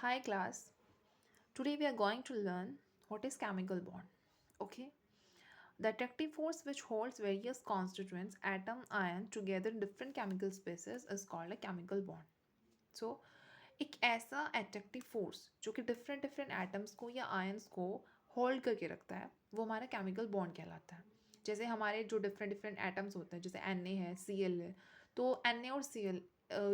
Hi class. Today we are going to learn what is chemical bond. Okay? The attractive force which holds various constituents, atom, ion together in different chemical spaces is called a chemical bond. So, एक ऐसा attractive force जो कि different different atoms को या ions को hold करके रखता है वो हमारा chemical bond कहलाता है. जैसे हमारे जो different different atoms होते हैं जैसे Na है Cl है तो Na और Cl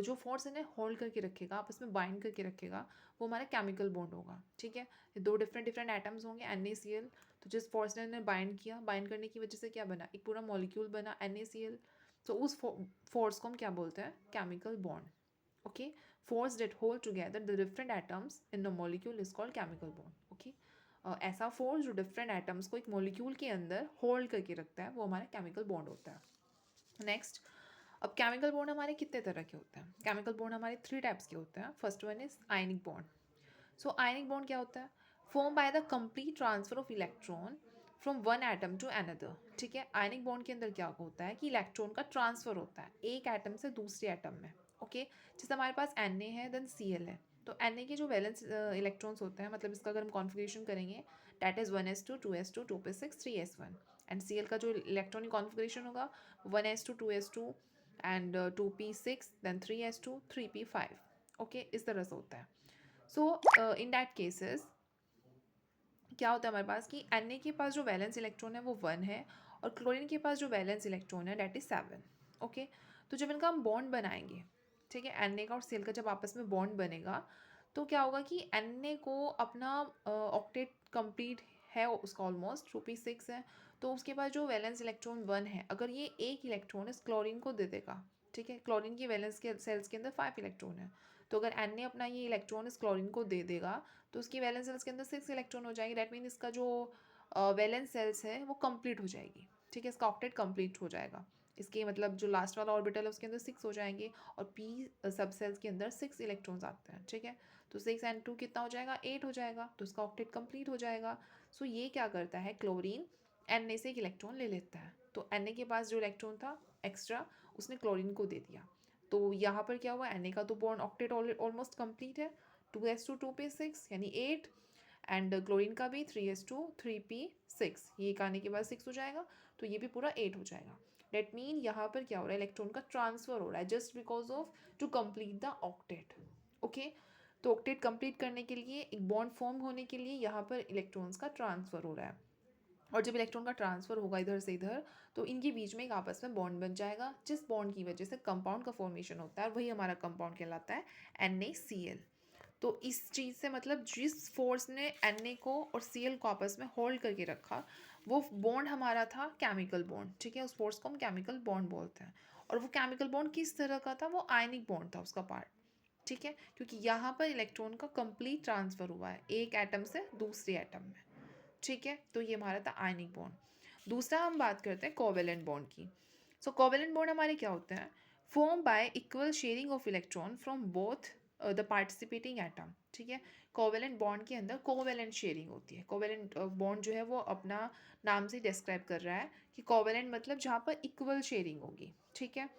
जो फोर्स इन्हें होल्ड करके रखेगा आपस में बाइंड करके रखेगा वो हमारा केमिकल बॉन्ड होगा. ठीक है, ये दो डिफरेंट डिफरेंट एटम्स होंगे NaCl. तो जिस फोर्स ने इन्हें बाइंड किया, बाइंड करने की वजह से क्या बना, एक पूरा मॉलिक्यूल बना NaCl. तो उस फोर्स को हम क्या बोलते हैं, chemical bond. Okay, force that hold together the different atoms in a molecule is called chemical bond. Okay, ऐसा फोर्स जो डिफरेंट एटम्स को एक मॉलिक्यूल के अंदर होल्ड करके रखता है वो हमारा केमिकल बॉन्ड होता है. नेक्स्ट, अब केमिकल बॉन्ड हमारे कितने तरह के होते हैं. केमिकल बॉन्ड हमारे 3 टाइप्स के होते हैं. First one is ionic bond. So ionic bond क्या होता है, form by the complete transfer of electron from one atom to another. ठीक है, आयनिक बॉन्ड के अंदर क्या होता है कि इलेक्ट्रॉन का ट्रांसफर होता है एक एटम से दूसरे एटम में. ओके, जैसे हमारे पास Na है देन Cl है. तो Na के जो वैलेंस इलेक्ट्रॉन्स होते हैं, मतलब इसका अगर हम कॉन्फिगरेशन करेंगे that is 1s2 2s2 2p6 3s1. And Cl का जो इलेक्ट्रॉनिक कॉन्फिगरेशन होगा 1s2 2s2 and 2p6 then 3s2 3p5. Okay, इस तरह से होता है. सो इन दैट केसेस क्या होता है हमारे पास कि Na के पास जो वैलेंस इलेक्ट्रॉन है वो 1 है और क्लोरीन के पास जो वैलेंस इलेक्ट्रॉन है डैट इज़ 7. ओके, तो जब इनका हम बॉन्ड बनाएंगे, ठीक है, Na का और Cl का जब आपस में बॉन्ड बनेगा तो क्या होगा कि Na को अपना ऑक्टेट कंप्लीट है उसका ऑलमोस्ट 2p6 है. तो उसके पास जो वैलेंस इलेक्ट्रॉन 1 है, अगर ये एक इलेक्ट्रॉन इस क्लोरीन को दे देगा, ठीक है, क्लोरीन की वैलेंस के सेल्स के अंदर 5 इलेक्ट्रॉन है. तो अगर Na अपना ये इलेक्ट्रॉन इस क्लोरीन को दे देगा तो उसकी वैलेंस सेल्स के अंदर 6 इलेक्ट्रॉन हो जाएंगे. दैट मीन इसका जो वैलेंस सेल्स है वो कंप्लीट हो जाएगी. ठीक है, इसका ऑक्टेट कंप्लीट हो जाएगा. इसके मतलब जो लास्ट वाला ऑर्बिटल है उसके अंदर 6 हो जाएंगे और पी सब सेल्स के अंदर 6 इलेक्ट्रॉन्स आते हैं. ठीक है, तो 6 एंड 2 कितना हो जाएगा, 8 हो जाएगा. तो इसका ऑक्टेट कंप्लीट हो जाएगा. सो ये क्या करता है, क्लोरीन Na से एक इलेक्ट्रॉन ले लेता है. तो Na के पास जो इलेक्ट्रॉन था एक्स्ट्रा उसने क्लोरीन को दे दिया. तो यहाँ पर क्या हुआ, Na का तो बॉन्ड ऑक्टेट ऑलमोस्ट कंप्लीट है 2s2 2p6 यानी 8 एंड क्लोरीन का भी 3s2 3p6. ये एक आने के बाद 6 हो जाएगा तो ये भी पूरा 8 हो जाएगा. डेट मीन यहाँ पर क्या हो रहा है, इलेक्ट्रॉन का ट्रांसफर हो रहा है just because of to complete the octet. Okay, तो ऑक्टेट कंप्लीट करने के लिए, एक बॉन्ड फॉर्म होने के लिए यहाँ पर इलेक्ट्रॉन्स का ट्रांसफर हो रहा है. और जब इलेक्ट्रॉन का ट्रांसफर होगा इधर से इधर तो इनके बीच में एक आपस में बॉन्ड बन जाएगा जिस बॉन्ड की वजह से कंपाउंड का फॉर्मेशन होता है. वही हमारा कंपाउंड कहलाता है NaCl. तो इस चीज़ से मतलब जिस फोर्स ने Na को और Cl को आपस में होल्ड करके रखा वो बॉन्ड हमारा था केमिकल बॉन्ड. ठीक है, उस फोर्स को हम केमिकल बॉन्ड बोलते हैं. और वो केमिकल बॉन्ड किस तरह का था, वो आयनिक बॉन्ड था उसका पार्ट. ठीक है, क्योंकि यहाँ पर इलेक्ट्रॉन का कंप्लीट ट्रांसफर हुआ है एक एटम से दूसरे एटम में. ठीक है, तो ये हमारा था आयनिक बॉन्ड. दूसरा हम बात करते हैं कोवेलेंट बॉन्ड की. सो कोवेलेंट बॉन्ड हमारे क्या होते हैं, form y equal sharing of electron from both the participating atom. ठीक है, कोवेलेंट बॉन्ड के अंदर कोवेलेंट शेयरिंग होती है. कोवेलेंट बॉन्ड जो है वो अपना नाम से डिस्क्राइब कर रहा है कि कोवेलेंट मतलब जहाँ पर इक्वल शेयरिंग होगी. ठीक है,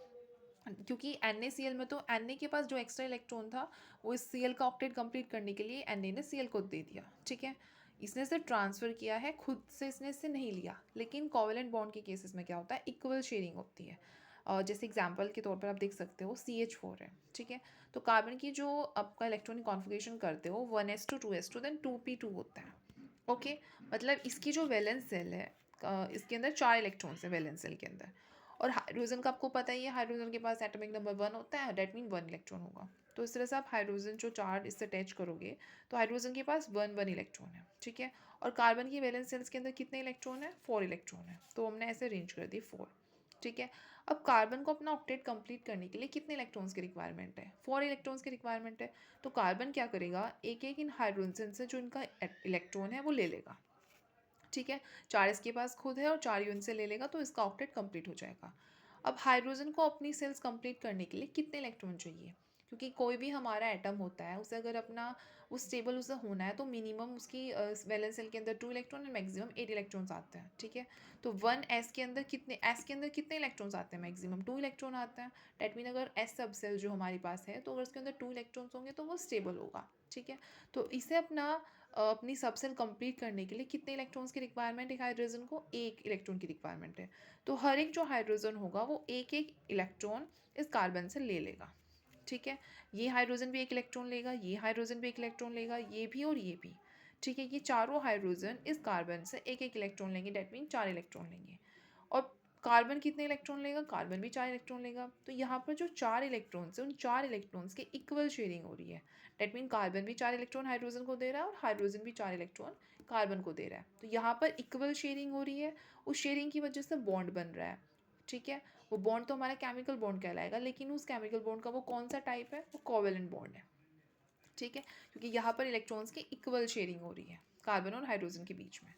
क्योंकि NaCl में तो Na के पास जो एक्स्ट्रा इलेक्ट्रॉन था वो इस Cl का ऑक्टेट कंप्लीट करने के लिए Na ने Cl को दे दिया. ठीक है, इसने सिर्फ ट्रांसफ़र किया है, खुद से इसने इससे नहीं लिया. लेकिन कोवेलेंट बॉन्ड के केसेस में क्या होता है, इक्वल शेयरिंग होती है. जैसे एग्जांपल के तौर पर आप देख सकते हो CH4 है. ठीक है, तो कार्बन की जो आपका इलेक्ट्रॉनिक कॉन्फ़िगरेशन करते हो 1s2 2s2 देन 2p2 होता है. ओके, मतलब इसकी जो वैलेंस सेल है इसके अंदर 4 इलेक्ट्रॉन्स है वैलेंस सेल के अंदर. और हाइड्रोजन का आपको पता ही है, हाइड्रोजन के पास एटॉमिक नंबर 1 होता है, डेट मीन 1 इलेक्ट्रॉन होगा. तो इस तरह से आप हाइड्रोजन जो चार्ज इससे अटैच करोगे तो हाइड्रोजन के पास 1 इलेक्ट्रॉन है. ठीक है, और कार्बन की वैलेंस सेल्स के अंदर कितने इलेक्ट्रॉन है, 4 इलेक्ट्रॉन है. तो हमने ऐसे अरेंज कर दी 4. ठीक है, अब कार्बन को अपना ऑक्टेट कंप्लीट करने के लिए कितने इलेक्ट्रॉन्स की रिक्वायरमेंट है, 4 इलेक्ट्रॉन्स की रिक्वायरमेंट है. तो कार्बन क्या करेगा, एक एक इन हाइड्रोजन से जो इनका इलेक्ट्रॉन है वो ले लेगा. ठीक है, 4 इसके पास खुद है और 4 यून से ले लेगा तो इसका ऑक्टेट कंप्लीट हो जाएगा. अब हाइड्रोजन को अपनी सेल्स कंप्लीट करने के लिए कितने इलेक्ट्रॉन चाहिए, क्योंकि कोई भी हमारा एटम होता है उसे अगर अपना वो स्टेबल उसे होना है तो मिनिमम उसकी वैलेंस शेल के अंदर 2 इलेक्ट्रॉन एंड मैक्सिमम 8 इलेक्ट्रॉन्स आते हैं, ठीक है। तो 1s के अंदर कितने इलेक्ट्रॉन्स आते हैं, मैक्सिमम 2 इलेक्ट्रॉन आते हैं। डेट मीन अगर s सब सेल जो हमारे पास है तो अगर उसके अंदर 2 इलेक्ट्रॉन्स होंगे तो वो स्टेबल होगा, ठीक है। तो इसे अपनी सब सेल कंप्लीट करने के लिए कितने इलेक्ट्रॉन्स की रिक्वायरमेंट है हाइड्रोजन को, एक इलेक्ट्रॉन की रिक्वायरमेंट है। तो हर एक जो हाइड्रोजन होगा वो एक एक इलेक्ट्रॉन इस कार्बन से ले लेगा, ठीक है। ये हाइड्रोजन भी एक इलेक्ट्रॉन लेगा, ये हाइड्रोजन भी एक इलेक्ट्रॉन लेगा, ये भी और ये भी, ठीक है। ये चारों हाइड्रोजन इस कार्बन से एक एक इलेक्ट्रॉन लेंगे, डेट मीन 4 इलेक्ट्रॉन लेंगे। और कार्बन कितने इलेक्ट्रॉन लेगा, कार्बन भी 4 इलेक्ट्रॉन लेगा। तो यहाँ पर जो 4 इलेक्ट्रॉन्स है उन 4 इलेक्ट्रॉन्स की इक्वल शेयरिंग हो रही है। डेट मीन कार्बन भी 4 इलेक्ट्रॉन हाइड्रोजन को दे रहा है और हाइड्रोजन भी 4 इलेक्ट्रॉन कार्बन को दे रहा है। तो यहाँ पर इक्वल शेयरिंग हो रही है, उस शेयरिंग की वजह से बॉन्ड बन रहा है, ठीक है। वो बॉन्ड तो हमारा केमिकल बॉन्ड कहलाएगा, लेकिन उस केमिकल बॉन्ड का वो कौन सा टाइप है, वो कोवेलेंट बॉन्ड है, ठीक है। क्योंकि यहाँ पर इलेक्ट्रॉन्स की इक्वल शेयरिंग हो रही है कार्बन और हाइड्रोजन के बीच में,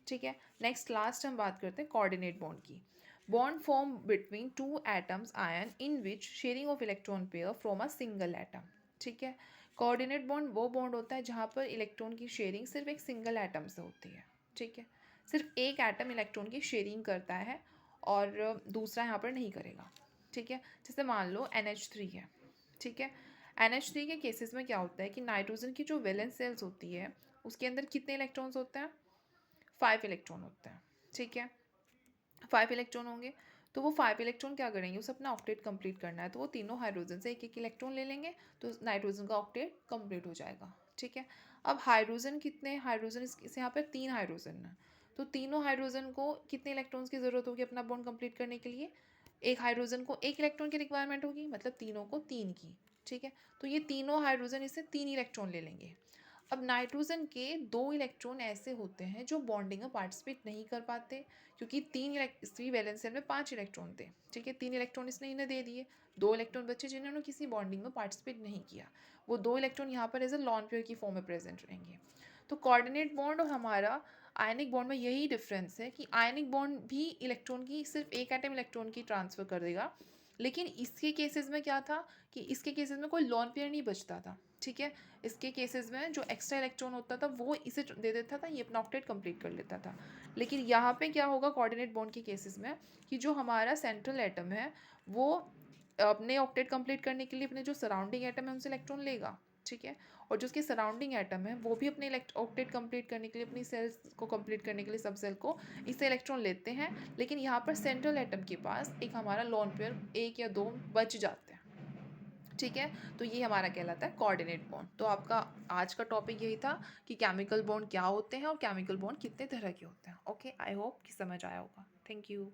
ठीक है। नेक्स्ट लास्ट हम बात करते हैं कोऑर्डिनेट बॉन्ड की। Bond form between two atoms ion in which sharing of electron pair from a single atom, ठीक है। कोऑर्डिनेट बॉन्ड वो बॉन्ड होता है जहाँ पर इलेक्ट्रॉन की शेयरिंग सिर्फ एक सिंगल एटम से होती है, ठीक है। सिर्फ एक एटम इलेक्ट्रॉन की शेयरिंग करता है और दूसरा यहाँ पर नहीं करेगा, ठीक है। जैसे मान लो NH3 है, ठीक है। NH3 के केसेस में क्या होता है कि नाइट्रोजन की जो वैलेंस सेल्स होती है उसके अंदर कितने इलेक्ट्रॉन्स होते हैं, 5 इलेक्ट्रॉन होते हैं, ठीक है। 5 इलेक्ट्रॉन होंगे तो वो 5 इलेक्ट्रॉन क्या करेंगे, उसे अपना ऑक्टेट कंप्लीट करना है तो वो तीनों हाइड्रोजन से एक एक इलेक्ट्रॉन ले लेंगे तो नाइट्रोजन का ऑक्टेट कंप्लीट हो जाएगा, ठीक है। अब हाइड्रोजन कितने हाइड्रोजन इस यहाँ पर 3 हाइड्रोजन है, तो तीनों हाइड्रोजन को कितने इलेक्ट्रॉन्स की ज़रूरत होगी अपना बॉन्ड कंप्लीट करने के लिए, एक हाइड्रोजन को एक इलेक्ट्रॉन की रिक्वायरमेंट होगी, मतलब तीनों को 3 की, ठीक है। तो ये तीनों हाइड्रोजन इससे 3 इलेक्ट्रॉन ले लेंगे। अब नाइट्रोजन के 2 इलेक्ट्रॉन ऐसे होते हैं जो बॉन्डिंग में पार्टिसिपेट नहीं कर पाते, क्योंकि इसकी वैलेंस शेल में 5 इलेक्ट्रॉन थे, ठीक है। 3 इलेक्ट्रॉन इसने इन्हें दे दिए, 2 इलेक्ट्रॉन बच्चे जिन्होंने किसी बॉन्डिंग में पार्टिसिपेट नहीं किया, वो 2 इलेक्ट्रॉन यहाँ पर एज अ लॉन पेयर की फॉर्म में प्रेजेंट रहेंगे। तो कोऑर्डिनेट बॉन्ड और हमारा आयनिक बॉन्ड में यही डिफरेंस है कि आयनिक बॉन्ड भी इलेक्ट्रॉन की सिर्फ एक एटम इलेक्ट्रॉन की ट्रांसफ़र कर देगा, लेकिन इसके केसेस में क्या था कि इसके केसेस में कोई लॉन पेयर नहीं बचता था, ठीक है। इसके केसेस में जो एक्स्ट्रा इलेक्ट्रॉन होता था वो इसे दे देता था, ये अपना ऑक्टेट कंप्लीट कर लेता था। लेकिन यहाँ पे क्या होगा कोऑर्डिनेट बॉन्ड के केसेस में कि जो हमारा सेंट्रल एटम है वो अपने ऑक्टेट कंप्लीट करने के लिए अपने जो सराउंडिंग एटम है उनसे इलेक्ट्रॉन लेगा, ठीक है। और जो उसके सराउंडिंग एटम है वो भी अपने ऑक्टेट कंप्लीट करने के लिए, अपनी सेल्स को कंप्लीट करने के लिए, सब सेल को इससे इलेक्ट्रॉन लेते हैं। लेकिन यहाँ पर सेंट्रल एटम के पास एक हमारा लॉन पेयर 1 या 2 बच जाते हैं, ठीक है। तो ये हमारा कहलाता है कोऑर्डिनेट बॉन्ड। तो आपका आज का टॉपिक यही था कि केमिकल बॉन्ड क्या होते हैं और केमिकल बॉन्ड कितने तरह के होते हैं। ओके, आई होप कि समझ आया होगा। Thank you.